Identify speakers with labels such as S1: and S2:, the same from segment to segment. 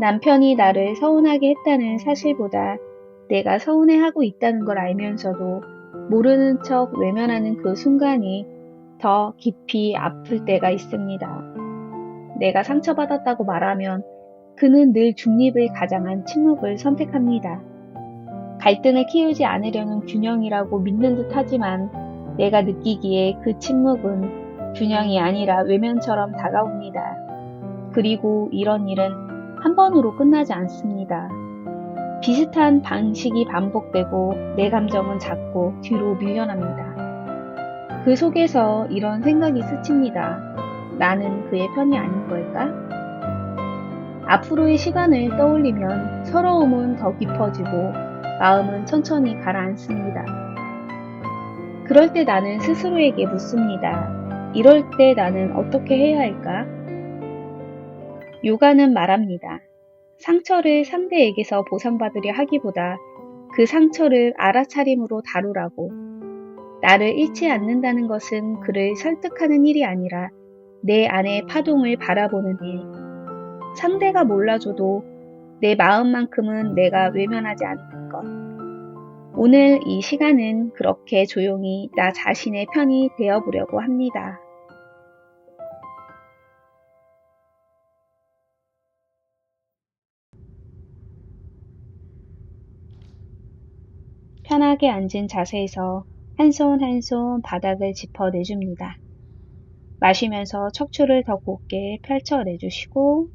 S1: 남편이 나를 서운하게 했다는 사실보다 내가 서운해하고 있다는 걸 알면서도 모르는 척 외면하는 그 순간이 더 깊이 아플 때가 있습니다. 내가 상처받았다고 말하면 그는 늘 중립을 가장한 침묵을 선택합니다. 갈등을 키우지 않으려는 균형이라고 믿는 듯 하지만 내가 느끼기에 그 침묵은 균형이 아니라 외면처럼 다가옵니다. 그리고 이런 일은 한 번으로 끝나지 않습니다. 비슷한 방식이 반복되고 내 감정은 자꾸 뒤로 밀려납니다. 그 속에서 이런 생각이 스칩니다. 나는 그의 편이 아닌 걸까? 앞으로의 시간을 떠올리면 서러움은 더 깊어지고 마음은 천천히 가라앉습니다. 그럴 때 나는 스스로에게 묻습니다. 이럴 때 나는 어떻게 해야 할까? 요가는 말합니다. 상처를 상대에게서 보상받으려 하기보다 그 상처를 알아차림으로 다루라고. 나를 잃지 않는다는 것은 그를 설득하는 일이 아니라 내 안의 파동을 바라보는 일. 상대가 몰라줘도 내 마음만큼은 내가 외면하지 않는 것. 오늘 이 시간은 그렇게 조용히 나 자신의 편이 되어보려고 합니다. 편하게 앉은 자세에서 한 손 한 손 바닥을 짚어내줍니다. 마시면서 척추를 더 곧게 펼쳐내주시고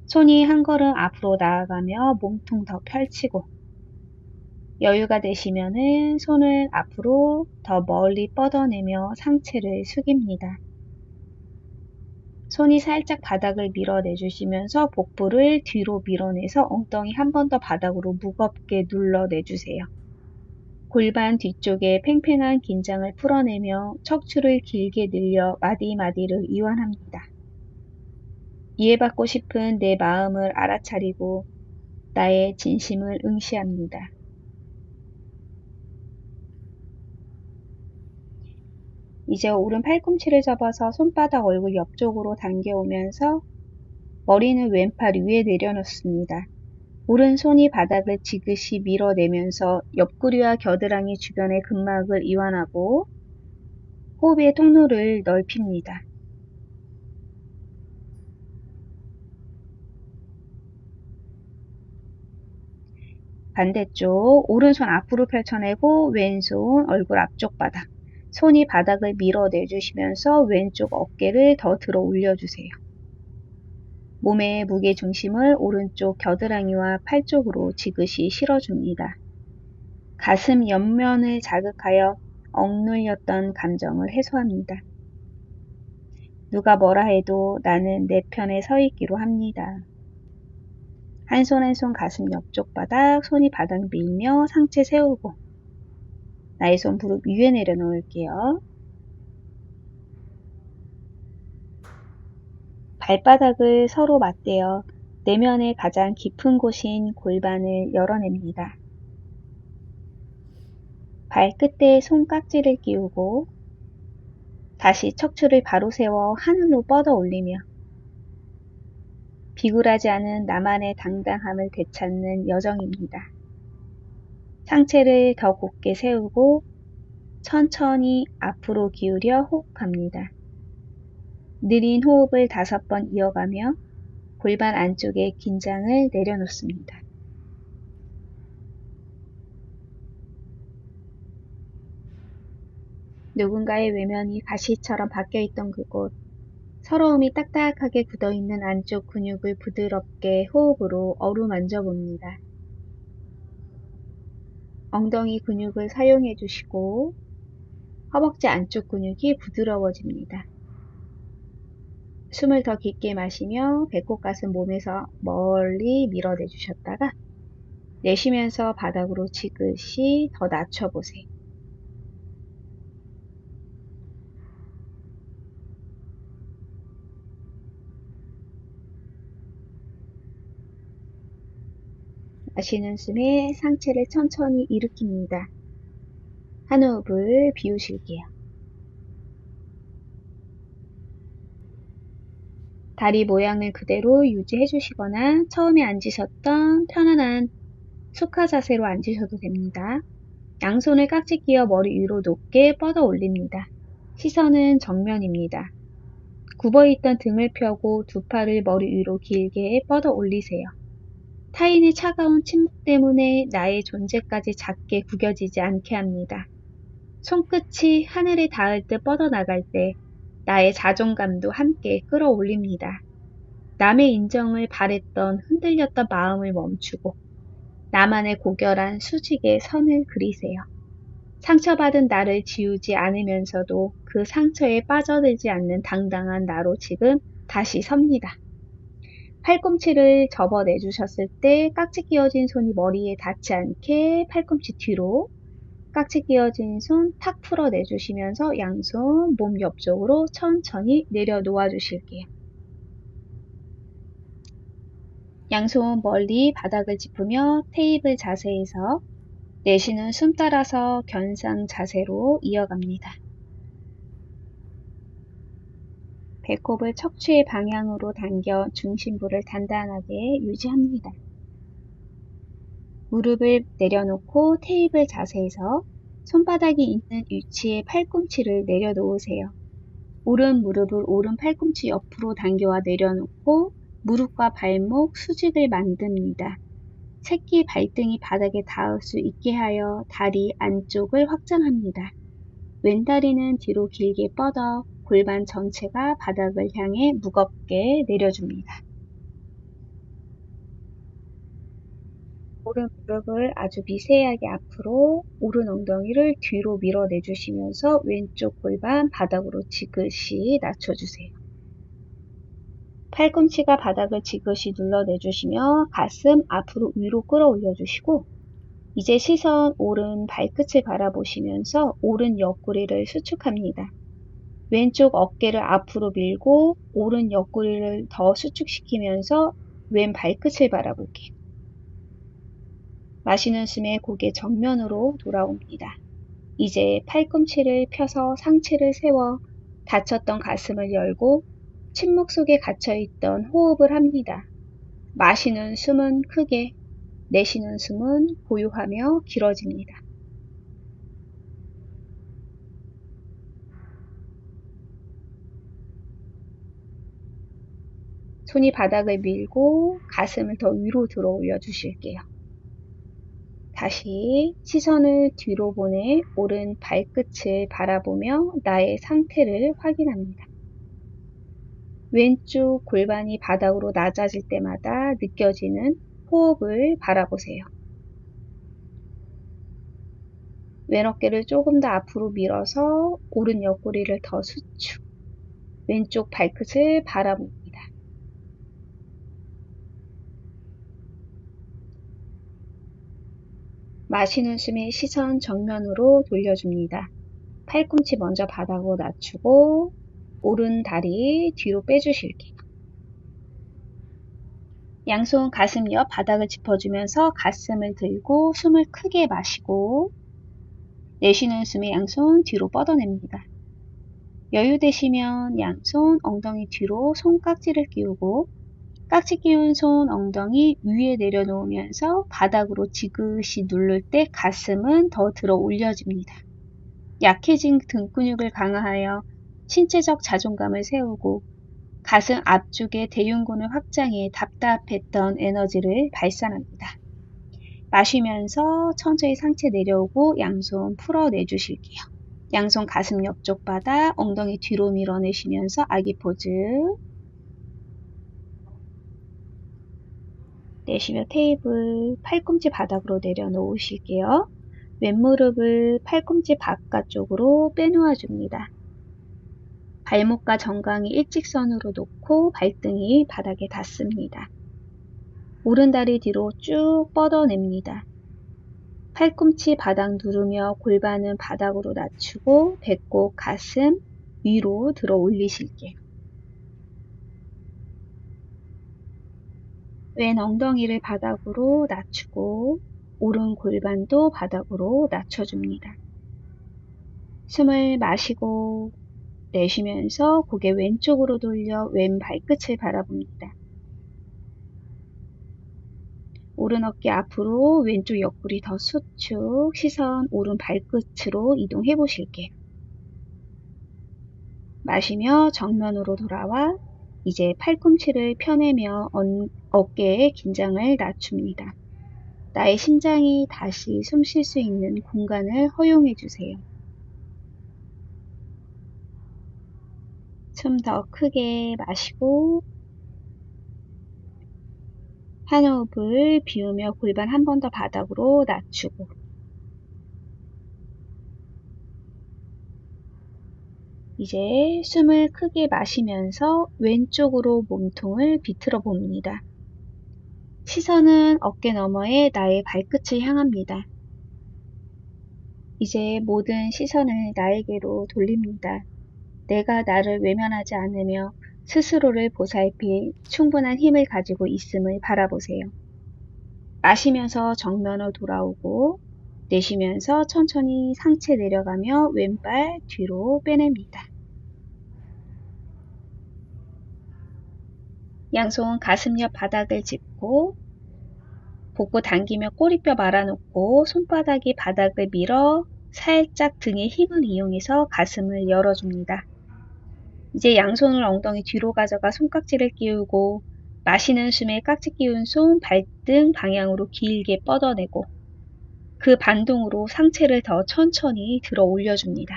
S1: 손이 한 걸음 앞으로 나아가며 몸통 더 펼치고 여유가 되시면은 손을 앞으로 더 멀리 뻗어내며 상체를 숙입니다. 손이 살짝 바닥을 밀어내주시면서 복부를 뒤로 밀어내서 엉덩이 한 번 더 바닥으로 무겁게 눌러내주세요. 골반 뒤쪽에 팽팽한 긴장을 풀어내며 척추를 길게 늘려 마디마디를 이완합니다. 이해받고 싶은 내 마음을 알아차리고 나의 진심을 응시합니다. 이제 오른 팔꿈치를 접어서 손바닥 얼굴 옆쪽으로 당겨오면서 머리는 왼팔 위에 내려놓습니다. 오른손이 바닥을 지그시 밀어내면서 옆구리와 겨드랑이 주변의 근막을 이완하고 호흡의 통로를 넓힙니다. 반대쪽 오른손 앞으로 펼쳐내고 왼손 얼굴 앞쪽 바닥 손이 바닥을 밀어내주시면서 왼쪽 어깨를 더 들어 올려주세요. 몸의 무게 중심을 오른쪽 겨드랑이와 팔 쪽으로 지그시 실어줍니다. 가슴 옆면을 자극하여 억눌렸던 감정을 해소합니다. 누가 뭐라 해도 나는 내 편에 서 있기로 합니다. 한 손 한 손 가슴 옆쪽 바닥, 손이 바닥 밀며 상체 세우고 나의 손 무릎 위에 내려놓을게요. 발바닥을 서로 맞대어 내면의 가장 깊은 곳인 골반을 열어냅니다. 발끝에 손깍지를 끼우고 다시 척추를 바로 세워 하늘로 뻗어 올리며 비굴하지 않은 나만의 당당함을 되찾는 여정입니다. 상체를 더 곧게 세우고 천천히 앞으로 기울여 호흡합니다. 느린 호흡을 5번 이어가며 골반 안쪽에 긴장을 내려놓습니다. 누군가의 외면이 가시처럼 박혀있던 그곳, 서러움이 딱딱하게 굳어있는 안쪽 근육을 부드럽게 호흡으로 어루만져 봅니다. 엉덩이 근육을 사용해 주시고 허벅지 안쪽 근육이 부드러워집니다. 숨을 더 깊게 마시며 배꼽 가슴 몸에서 멀리 밀어내 주셨다가 내쉬면서 바닥으로 지그시 더 낮춰보세요. 마시는 숨에 상체를 천천히 일으킵니다. 한 호흡을 비우실게요. 다리 모양을 그대로 유지해 주시거나 처음에 앉으셨던 편안한 수카 자세로 앉으셔도 됩니다. 양손을 깍지 끼어 머리 위로 높게 뻗어 올립니다. 시선은 정면입니다. 굽어있던 등을 펴고 두 팔을 머리 위로 길게 뻗어 올리세요. 타인의 차가운 침묵 때문에 나의 존재까지 작게 구겨지지 않게 합니다. 손끝이 하늘에 닿을 듯 뻗어나갈 때 나의 자존감도 함께 끌어올립니다. 남의 인정을 바랬던 흔들렸던 마음을 멈추고 나만의 고결한 수직의 선을 그리세요. 상처받은 나를 지우지 않으면서도 그 상처에 빠져들지 않는 당당한 나로 지금 다시 섭니다. 팔꿈치를 접어내주셨을 때 깍지 끼워진 손이 머리에 닿지 않게 팔꿈치 뒤로, 깍지 끼워진 손 탁 풀어내주시면서 양손 몸 옆쪽으로 천천히 내려놓아 주실게요. 양손 멀리 바닥을 짚으며 테이블 자세에서 내쉬는 숨 따라서 견상 자세로 이어갑니다. 배꼽을 척추의 방향으로 당겨 중심부를 단단하게 유지합니다. 무릎을 내려놓고 테이블 자세에서 손바닥이 있는 위치에 팔꿈치를 내려놓으세요. 오른 무릎을 오른 팔꿈치 옆으로 당겨와 내려놓고 무릎과 발목 수직을 만듭니다. 새끼 발등이 바닥에 닿을 수 있게 하여 다리 안쪽을 확장합니다. 왼다리는 뒤로 길게 뻗어 골반 전체가 바닥을 향해 무겁게 내려줍니다. 오른 무릎을 아주 미세하게 앞으로, 오른 엉덩이를 뒤로 밀어내주시면서 왼쪽 골반 바닥으로 지그시 낮춰주세요. 팔꿈치가 바닥을 지그시 눌러내주시며 가슴 앞으로 위로 끌어올려주시고 이제 시선 오른 발끝을 바라보시면서 오른 옆구리를 수축합니다. 왼쪽 어깨를 앞으로 밀고 오른 옆구리를 더 수축시키면서 왼 발끝을 바라볼게요. 마시는 숨에 고개 정면으로 돌아옵니다. 이제 팔꿈치를 펴서 상체를 세워 닫혔던 가슴을 열고 침묵 속에 갇혀있던 호흡을 합니다. 마시는 숨은 크게, 내쉬는 숨은 고요하며 길어집니다. 손이 바닥을 밀고 가슴을 더 위로 들어 올려 주실게요. 다시 시선을 뒤로 보내 오른 발끝을 바라보며 나의 상태를 확인합니다. 왼쪽 골반이 바닥으로 낮아질 때마다 느껴지는 호흡을 바라보세요. 왼 어깨를 조금 더 앞으로 밀어서 오른 옆구리를 더 수축, 왼쪽 발끝을 바라봅니다. 마시는 숨에 시선 정면으로 돌려줍니다. 팔꿈치 먼저 바닥으로 낮추고 오른 다리 뒤로 빼주실게요. 양손 가슴 옆 바닥을 짚어주면서 가슴을 들고 숨을 크게 마시고 내쉬는 숨에 양손 뒤로 뻗어냅니다. 여유 되시면 양손 엉덩이 뒤로 손깍지를 끼우고 깍지 끼운 손 엉덩이 위에 내려놓으면서 바닥으로 지그시 누를 때 가슴은 더 들어 올려집니다. 약해진 등 근육을 강화하여 신체적 자존감을 세우고 가슴 앞쪽의 대흉근을 확장해 답답했던 에너지를 발산합니다. 마시면서 천천히 상체 내려오고 양손 풀어내주실게요. 양손 가슴 옆쪽 바닥 엉덩이 뒤로 밀어내시면서 아기 포즈. 내쉬며 테이블 팔꿈치 바닥으로 내려놓으실게요. 왼무릎을 팔꿈치 바깥쪽으로 빼놓아 줍니다. 발목과 정강이 일직선으로 놓고 발등이 바닥에 닿습니다. 오른다리 뒤로 쭉 뻗어냅니다. 팔꿈치 바닥 누르며 골반은 바닥으로 낮추고 배꼽, 가슴 위로 들어 올리실게요. 왼 엉덩이를 바닥으로 낮추고 오른 골반도 바닥으로 낮춰줍니다. 숨을 마시고 내쉬면서 고개 왼쪽으로 돌려 왼 발끝을 바라봅니다. 오른 어깨 앞으로 왼쪽 옆구리 더 수축, 시선 오른 발끝으로 이동해 보실게요. 마시며 정면으로 돌아와 이제 팔꿈치를 펴내며 어깨의 긴장을 낮춥니다. 나의 심장이 다시 숨 쉴 수 있는 공간을 허용해 주세요. 숨 더 크게 마시고 한 호흡을 비우며 골반 한 번 더 바닥으로 낮추고 이제 숨을 크게 마시면서 왼쪽으로 몸통을 비틀어 봅니다. 시선은 어깨 너머에 나의 발끝을 향합니다. 이제 모든 시선을 나에게로 돌립니다. 내가 나를 외면하지 않으며 스스로를 보살필 충분한 힘을 가지고 있음을 바라보세요. 마시면서 정면으로 돌아오고 내쉬면서 천천히 상체 내려가며 왼발 뒤로 빼냅니다. 양손 가슴 옆 바닥을 짚고 복부 당기며 꼬리뼈 말아놓고 손바닥이 바닥을 밀어 살짝 등의 힘을 이용해서 가슴을 열어줍니다. 이제 양손을 엉덩이 뒤로 가져가 손깍지를 끼우고 마시는 숨에 깍지 끼운 손 발등 방향으로 길게 뻗어내고 그 반동으로 상체를 더 천천히 들어 올려줍니다.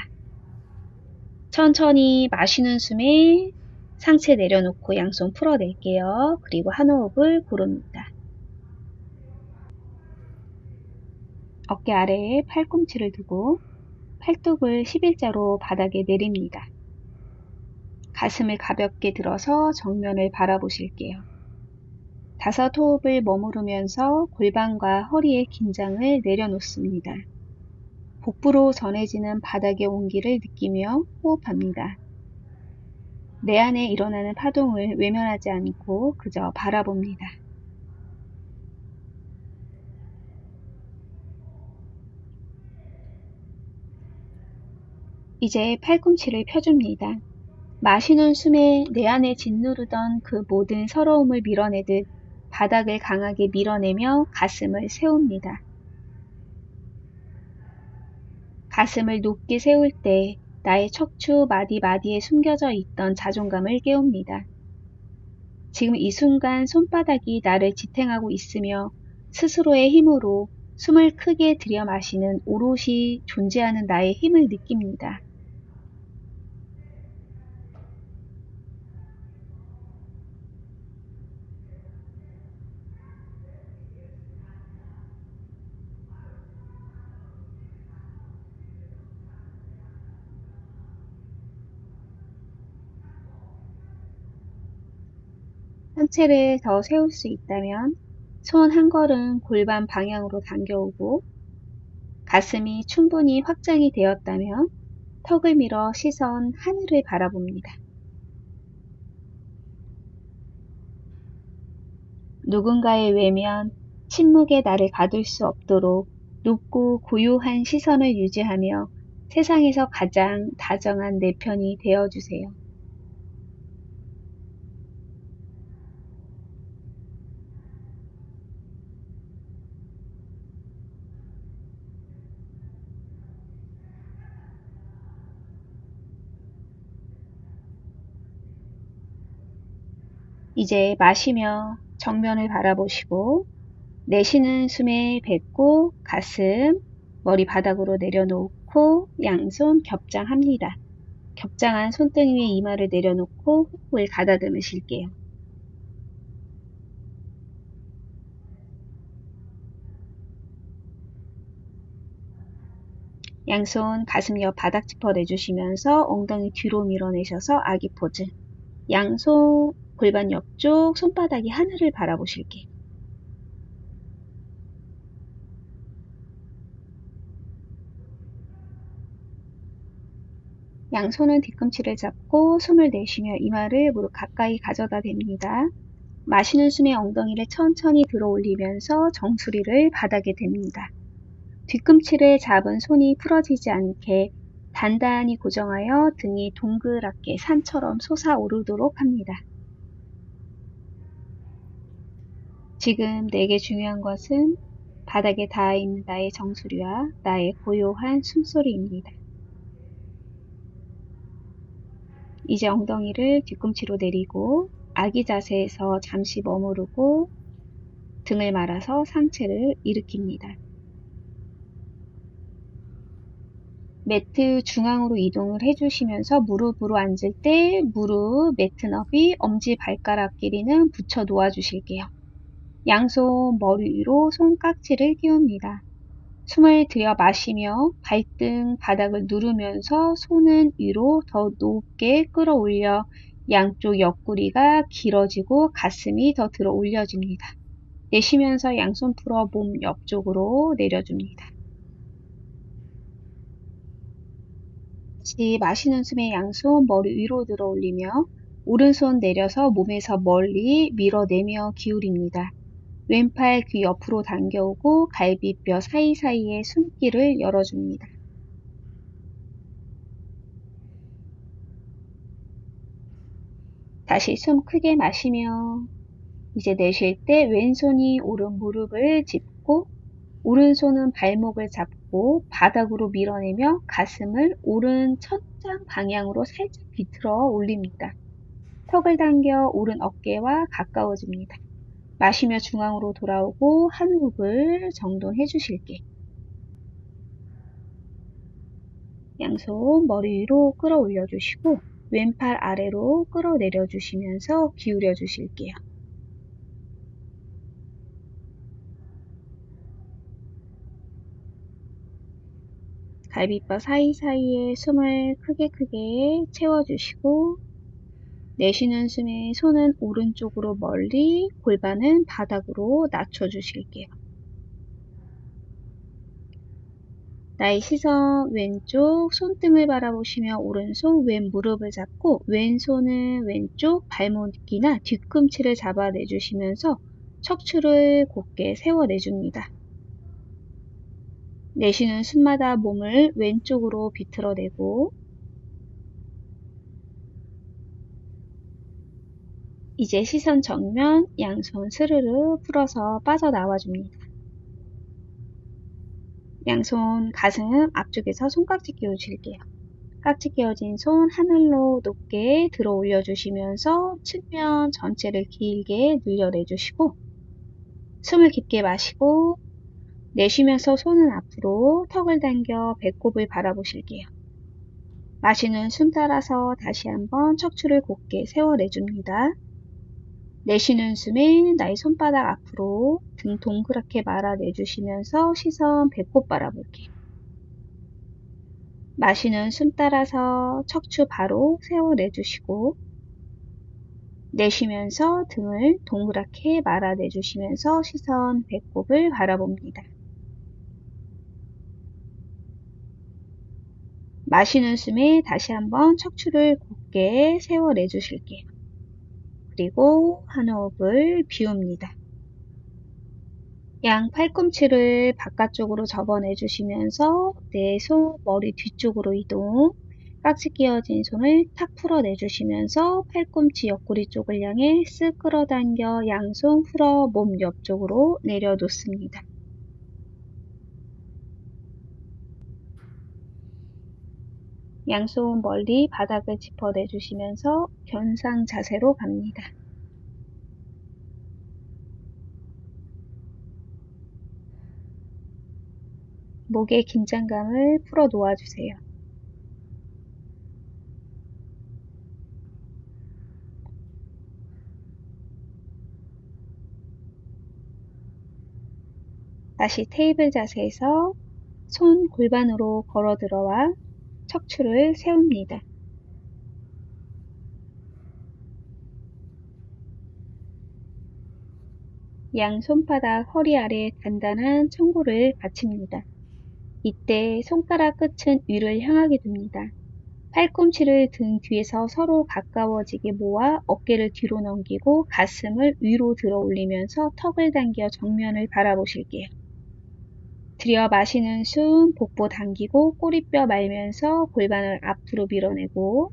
S1: 천천히 마시는 숨에 상체 내려놓고 양손 풀어낼게요. 그리고 한 호흡을 고릅니다. 어깨 아래에 팔꿈치를 두고 팔뚝을 11자로 바닥에 내립니다. 가슴을 가볍게 들어서 정면을 바라보실게요. 5 호흡을 머무르면서 골반과 허리의 긴장을 내려놓습니다. 복부로 전해지는 바닥의 온기를 느끼며 호흡합니다. 내 안에 일어나는 파동을 외면하지 않고 그저 바라봅니다. 이제 팔꿈치를 펴줍니다. 마시는 숨에 내 안에 짓누르던 그 모든 서러움을 밀어내듯 바닥을 강하게 밀어내며 가슴을 세웁니다. 가슴을 높게 세울 때 나의 척추 마디마디에 숨겨져 있던 자존감을 깨웁니다. 지금 이 순간 손바닥이 나를 지탱하고 있으며 스스로의 힘으로 숨을 크게 들여 마시는 오롯이 존재하는 나의 힘을 느낍니다. 상체를 더 세울 수 있다면 손 한 걸음 골반 방향으로 당겨오고 가슴이 충분히 확장이 되었다면 턱을 밀어 시선 하늘을 바라봅니다. 누군가의 외면, 침묵에 나를 가둘 수 없도록 높고 고요한 시선을 유지하며 세상에서 가장 다정한 내 편이 되어주세요. 이제 마시며 정면을 바라보시고 내쉬는 숨에 뱉고 가슴, 머리 바닥으로 내려놓고 양손 겹장합니다. 겹장한 손등 위에 이마를 내려놓고 호흡을 가다듬어 쉴게요. 양손 가슴 옆 바닥 짚어 내주시면서 엉덩이 뒤로 밀어내셔서 아기 포즈. 양손 골반 옆쪽 손바닥이 하늘을 바라보실게요. 양손은 뒤꿈치를 잡고 숨을 내쉬며 이마를 무릎 가까이 가져다 댑니다. 마시는 숨에 엉덩이를 천천히 들어 올리면서 정수리를 바닥에 댑니다. 뒤꿈치를 잡은 손이 풀어지지 않게 단단히 고정하여 등이 동그랗게 산처럼 솟아오르도록 합니다. 지금 내게 중요한 것은 바닥에 닿아있는 나의 정수리와 나의 고요한 숨소리입니다. 이제 엉덩이를 뒤꿈치로 내리고 아기 자세에서 잠시 머무르고 등을 말아서 상체를 일으킵니다. 매트 중앙으로 이동을 해주시면서 무릎으로 앉을 때 무릎 매트 너비 엄지발가락 길이는 붙여 놓아 주실게요. 양손 머리 위로 손깍지를 끼웁니다. 숨을 들여 마시며 발등 바닥을 누르면서 손은 위로 더 높게 끌어올려 양쪽 옆구리가 길어지고 가슴이 더 들어 올려집니다. 내쉬면서 양손 풀어 몸 옆쪽으로 내려줍니다. 다시 마시는 숨에 양손 머리 위로 들어 올리며 오른손 내려서 몸에서 멀리 밀어내며 기울입니다. 왼팔 귀 옆으로 당겨오고 갈비뼈 사이사이에 숨길을 열어줍니다. 다시 숨 크게 마시며 이제 내쉴 때 왼손이 오른 무릎을 짚고 오른손은 발목을 잡고 바닥으로 밀어내며 가슴을 오른 천장 방향으로 살짝 비틀어 올립니다. 턱을 당겨 오른 어깨와 가까워집니다. 마시며 중앙으로 돌아오고 한 호흡을 정돈해 주실게요. 양손 머리 위로 끌어올려 주시고 왼팔 아래로 끌어내려 주시면서 기울여 주실게요. 갈비뼈 사이사이에 숨을 크게 채워주시고 내쉬는 숨에 손은 오른쪽으로 멀리 골반은 바닥으로 낮춰주실게요. 나의 시선 왼쪽 손등을 바라보시며 오른손 왼 무릎을 잡고 왼손은 왼쪽 발목이나 뒤꿈치를 잡아내주시면서 척추를 곧게 세워내줍니다. 내쉬는 숨마다 몸을 왼쪽으로 비틀어내고 이제 시선 정면 양손 스르르 풀어서 빠져나와 줍니다. 양손 가슴 앞쪽에서 손깍지 끼워줄게요. 깍지 끼워진 손 하늘로 높게 들어 올려주시면서 측면 전체를 길게 늘려내주시고 숨을 깊게 마시고 내쉬면서 손은 앞으로 턱을 당겨 배꼽을 바라보실게요. 마시는 숨 따라서 다시 한번 척추를 곧게 세워내줍니다. 내쉬는 숨에 나의 손바닥 앞으로 등 동그랗게 말아내주시면서 시선 배꼽 바라볼게요. 마시는 숨 따라서 척추 바로 세워내주시고 내쉬면서 등을 동그랗게 말아내주시면서 시선 배꼽을 바라봅니다. 마시는 숨에 다시 한번 척추를 곧게 세워내주실게요. 그리고 한 호흡을 비웁니다. 양 팔꿈치를 바깥쪽으로 접어내주시면서 내 손 머리 뒤쪽으로 이동, 깍지 끼워진 손을 탁 풀어내주시면서 팔꿈치 옆구리 쪽을 향해 쓱 끌어당겨 양손 풀어 몸 옆쪽으로 내려놓습니다. 양손 멀리 바닥을 짚어내주시면서 견상 자세로 갑니다. 목의 긴장감을 풀어 놓아주세요. 다시 테이블 자세에서 손 골반으로 걸어 들어와 척추를 세웁니다. 양 손바닥 허리 아래 단단한 청고를 받칩니다. 이때 손가락 끝은 위를 향하게 둡니다. 팔꿈치를 등 뒤에서 서로 가까워지게 모아 어깨를 뒤로 넘기고 가슴을 위로 들어 올리면서 턱을 당겨 정면을 바라보실게요. 들여 마시는 숨, 복부 당기고 꼬리뼈 말면서 골반을 앞으로 밀어내고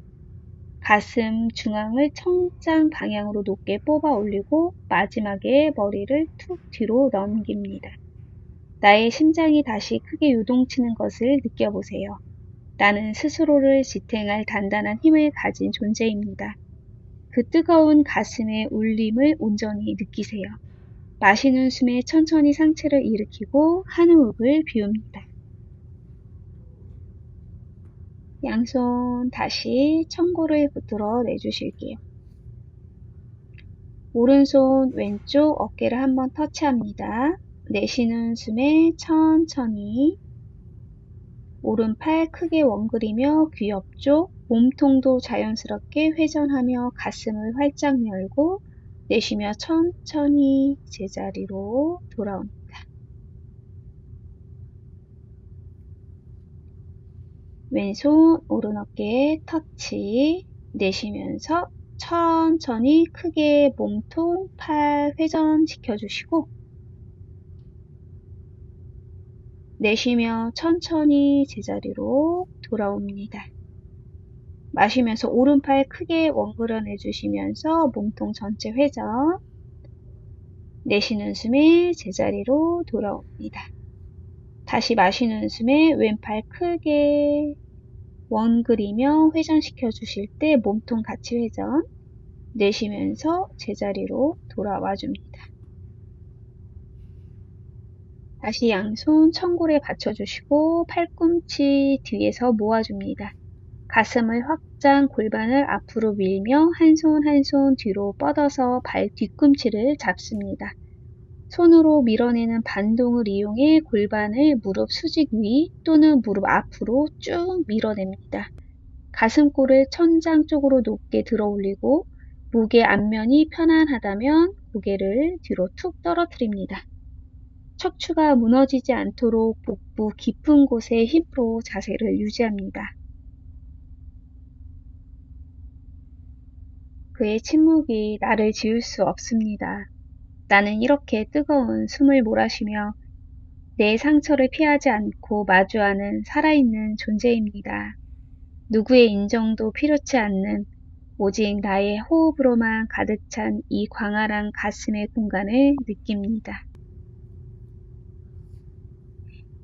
S1: 가슴 중앙을 천장 방향으로 높게 뽑아 올리고 마지막에 머리를 툭 뒤로 넘깁니다. 나의 심장이 다시 크게 요동치는 것을 느껴보세요. 나는 스스로를 지탱할 단단한 힘을 가진 존재입니다. 그 뜨거운 가슴의 울림을 온전히 느끼세요. 마시는 숨에 천천히 상체를 일으키고 한 호흡을 비웁니다. 양손 다시 청고를 붙들어 내주실게요. 오른손 왼쪽 어깨를 한번 터치합니다. 내쉬는 숨에 천천히 오른팔 크게 원그리며 귀 옆쪽 몸통도 자연스럽게 회전하며 가슴을 활짝 열고 내쉬며 천천히 제자리로 돌아옵니다. 왼손 오른 어깨 터치 내쉬면서 천천히 크게 몸통 팔 회전시켜 주시고 내쉬며 천천히 제자리로 돌아옵니다. 마시면서 오른팔 크게 원그려 내주시면서 몸통 전체 회전 내쉬는 숨에 제자리로 돌아옵니다. 다시 마시는 숨에 왼팔 크게 원그리며 회전시켜 주실 때 몸통 같이 회전 내쉬면서 제자리로 돌아와 줍니다. 다시 양손 청골에 받쳐주시고 팔꿈치 뒤에서 모아줍니다. 가슴을 확장 골반을 앞으로 밀며 한 손 한 손 뒤로 뻗어서 발 뒤꿈치를 잡습니다. 손으로 밀어내는 반동을 이용해 골반을 무릎 수직 위 또는 무릎 앞으로 쭉 밀어냅니다. 가슴골을 천장 쪽으로 높게 들어 올리고 목의 앞면이 편안하다면 고개를 뒤로 툭 떨어뜨립니다. 척추가 무너지지 않도록 복부 깊은 곳에 힘으로 자세를 유지합니다. 그의 침묵이 나를 지울 수 없습니다. 나는 이렇게 뜨거운 숨을 몰아쉬며 내 상처를 피하지 않고 마주하는 살아있는 존재입니다. 누구의 인정도 필요치 않는 오직 나의 호흡으로만 가득 찬 이 광활한 가슴의 공간을 느낍니다.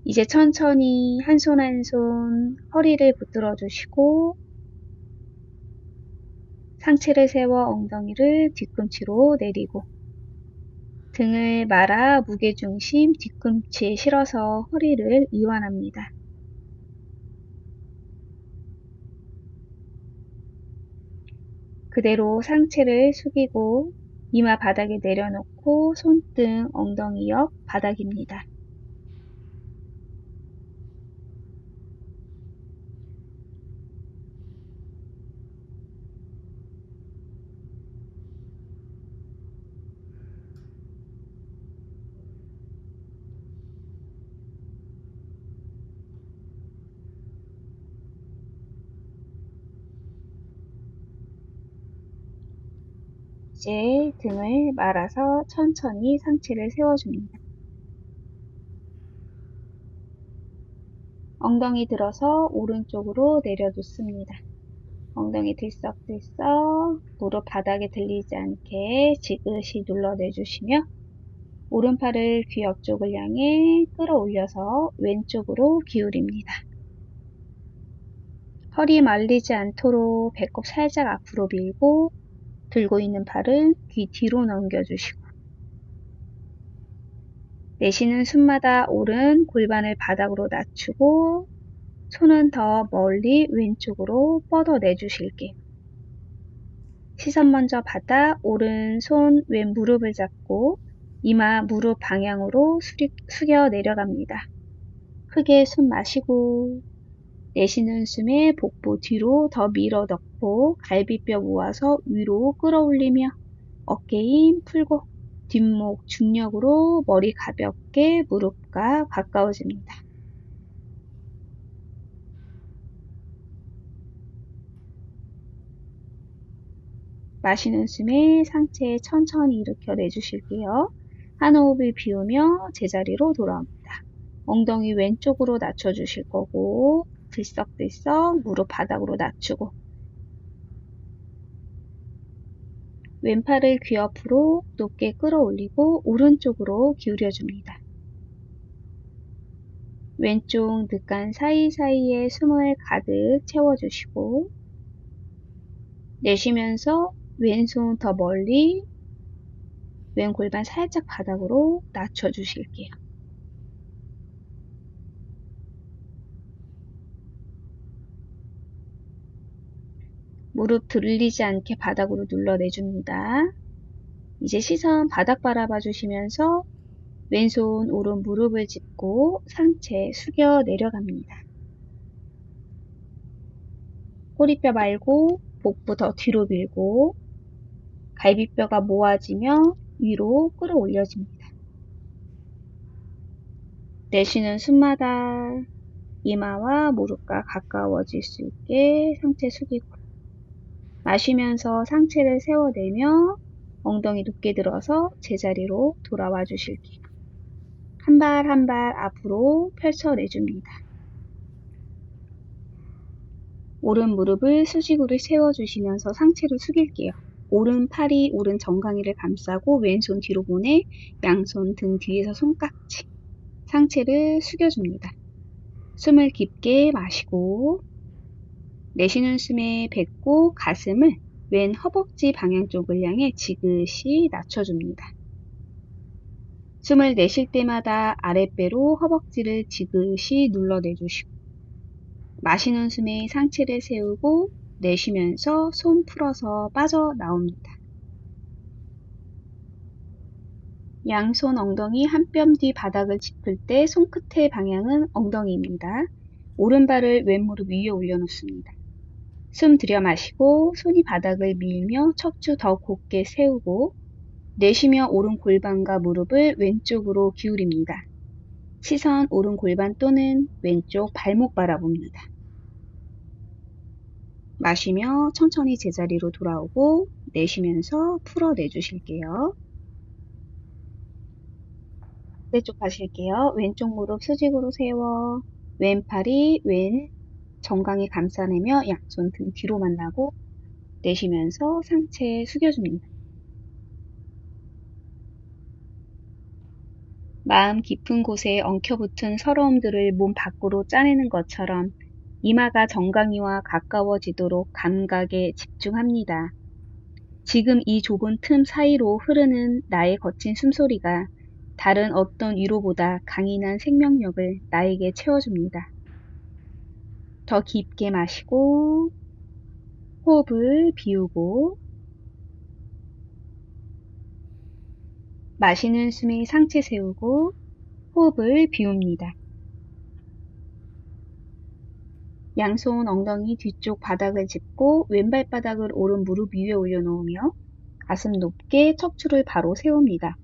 S1: 이제 천천히 한 손 한 손 허리를 붙들어 주시고 상체를 세워 엉덩이를 뒤꿈치로 내리고 등을 말아 무게중심 뒤꿈치에 실어서 허리를 이완합니다. 그대로 상체를 숙이고 이마 바닥에 내려놓고 손등 엉덩이 옆 바닥입니다. 이제 등을 말아서 천천히 상체를 세워줍니다. 엉덩이 들어서 오른쪽으로 내려놓습니다. 엉덩이 들썩들썩 무릎 바닥에 들리지 않게 지그시 눌러내주시며 오른팔을 귀 옆쪽을 향해 끌어올려서 왼쪽으로 기울입니다. 허리 말리지 않도록 배꼽 살짝 앞으로 밀고 들고 있는 팔은 귀 뒤로 넘겨주시고 내쉬는 숨마다 오른 골반을 바닥으로 낮추고 손은 더 멀리 왼쪽으로 뻗어내 주실게요. 시선 먼저 바닥, 오른손 왼 무릎을 잡고 이마 무릎 방향으로 숙여 내려갑니다. 크게 숨 마시고 내쉬는 숨에 복부 뒤로 더 밀어 넣고 갈비뼈 모아서 위로 끌어올리며 어깨 힘 풀고 뒷목 중력으로 머리 가볍게 무릎과 가까워집니다. 마시는 숨에 상체 천천히 일으켜 내주실게요. 한 호흡을 비우며 제자리로 돌아옵니다. 엉덩이 왼쪽으로 낮춰주실 거고 들썩들썩 무릎 바닥으로 낮추고 왼팔을 귀 옆으로 높게 끌어올리고 오른쪽으로 기울여줍니다. 왼쪽 늑간 사이사이에 숨을 가득 채워주시고 내쉬면서 왼손 더 멀리 왼 골반 살짝 바닥으로 낮춰주실게요. 무릎 들리지 않게 바닥으로 눌러내줍니다. 이제 시선 바닥 바라봐 주시면서 왼손 오른 무릎을 짚고 상체 숙여 내려갑니다. 꼬리뼈 말고 복부 더 뒤로 밀고 갈비뼈가 모아지며 위로 끌어올려집니다. 내쉬는 숨마다 이마와 무릎과 가까워질 수 있게 상체 숙이고 마시면서 상체를 세워내며 엉덩이 높게 들어서 제자리로 돌아와 주실게요. 한 발 한 발 앞으로 펼쳐내줍니다. 오른 무릎을 수직으로 세워주시면서 상체를 숙일게요. 오른 팔이 오른 정강이를 감싸고 왼손 뒤로 보내 양손 등 뒤에서 손깍지 상체를 숙여줍니다. 숨을 깊게 마시고 내쉬는 숨에 뱉고 가슴을 왼 허벅지 방향 쪽을 향해 지그시 낮춰줍니다. 숨을 내쉴 때마다 아랫배로 허벅지를 지그시 눌러내주시고 마시는 숨에 상체를 세우고 내쉬면서 손 풀어서 빠져나옵니다. 양손 엉덩이 한 뼘 뒤 바닥을 짚을 때 손끝의 방향은 엉덩이입니다. 오른발을 왼무릎 위에 올려놓습니다. 숨 들여 마시고 손이 바닥을 밀며 척추 더 곧게 세우고 내쉬며 오른 골반과 무릎을 왼쪽으로 기울입니다. 시선 오른 골반 또는 왼쪽 발목 바라봅니다. 마시며 천천히 제자리로 돌아오고 내쉬면서 풀어내주실게요. 반대쪽 가실게요. 왼쪽 무릎 수직으로 세워 왼팔이 왼 정강이 감싸내며 양손 등 뒤로 만나고 내쉬면서 상체 숙여줍니다. 마음 깊은 곳에 엉켜붙은 서러움들을 몸 밖으로 짜내는 것처럼 이마가 정강이와 가까워지도록 감각에 집중합니다. 지금 이 좁은 틈 사이로 흐르는 나의 거친 숨소리가 다른 어떤 위로보다 강인한 생명력을 나에게 채워줍니다. 더 깊게 마시고 호흡을 비우고 마시는 숨에 상체 세우고 호흡을 비웁니다. 양손 엉덩이 뒤쪽 바닥을 짚고 왼발바닥을 오른 무릎 위에 올려놓으며 가슴 높게 척추를 바로 세웁니다.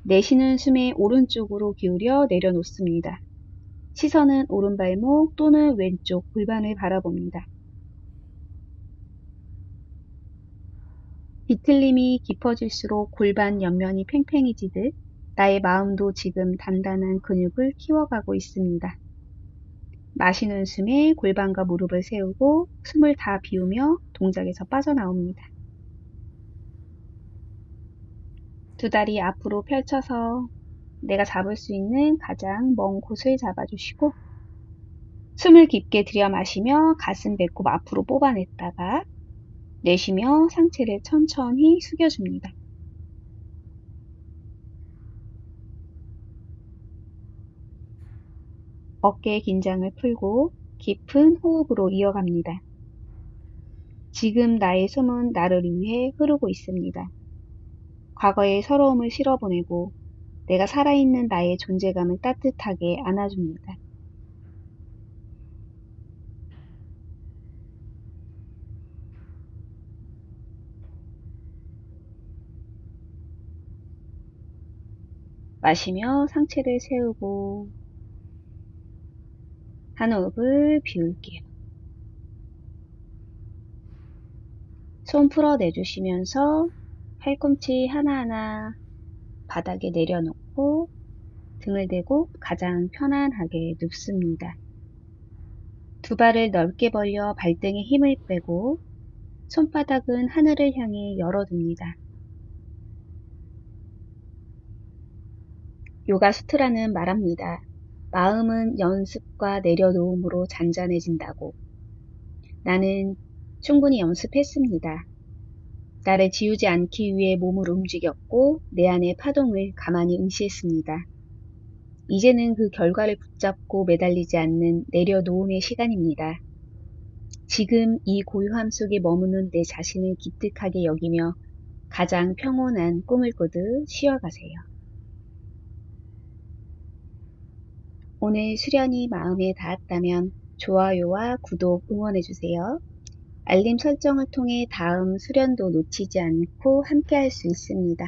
S1: 내쉬는 숨에 오른쪽으로 기울여 내려놓습니다. 시선은 오른발목 또는 왼쪽 골반을 바라봅니다. 비틀림이 깊어질수록 골반 옆면이 팽팽해지듯 나의 마음도 지금 단단한 근육을 키워가고 있습니다. 마시는 숨에 골반과 무릎을 세우고 숨을 다 비우며 동작에서 빠져나옵니다. 두 다리 앞으로 펼쳐서 내가 잡을 수 있는 가장 먼 곳을 잡아주시고 숨을 깊게 들여 마시며 가슴 배꼽 앞으로 뽑아냈다가 내쉬며 상체를 천천히 숙여줍니다. 어깨의 긴장을 풀고 깊은 호흡으로 이어갑니다. 지금 나의 숨은 나를 위해 흐르고 있습니다. 과거의 서러움을 실어보내고 내가 살아있는 나의 존재감을 따뜻하게 안아줍니다. 마시며 상체를 세우고 한 호흡을 비울게요. 손 풀어내주시면서 팔꿈치 하나하나 바닥에 내려놓고 등을 대고 가장 편안하게 눕습니다. 두 발을 넓게 벌려 발등에 힘을 빼고 손바닥은 하늘을 향해 열어둡니다. 요가 수트라는 말합니다. 마음은 연습과 내려놓음으로 잔잔해진다고. 나는 충분히 연습했습니다. 나를 지우지 않기 위해 몸을 움직였고 내 안의 파동을 가만히 응시했습니다. 이제는 그 결과를 붙잡고 매달리지 않는 내려놓음의 시간입니다. 지금 이 고요함 속에 머무는 내 자신을 기특하게 여기며 가장 평온한 꿈을 꾸듯 쉬어가세요. 오늘 수련이 마음에 닿았다면 좋아요와 구독 응원해주세요. 알림 설정을 통해 다음 수련도 놓치지 않고 함께 할 수 있습니다.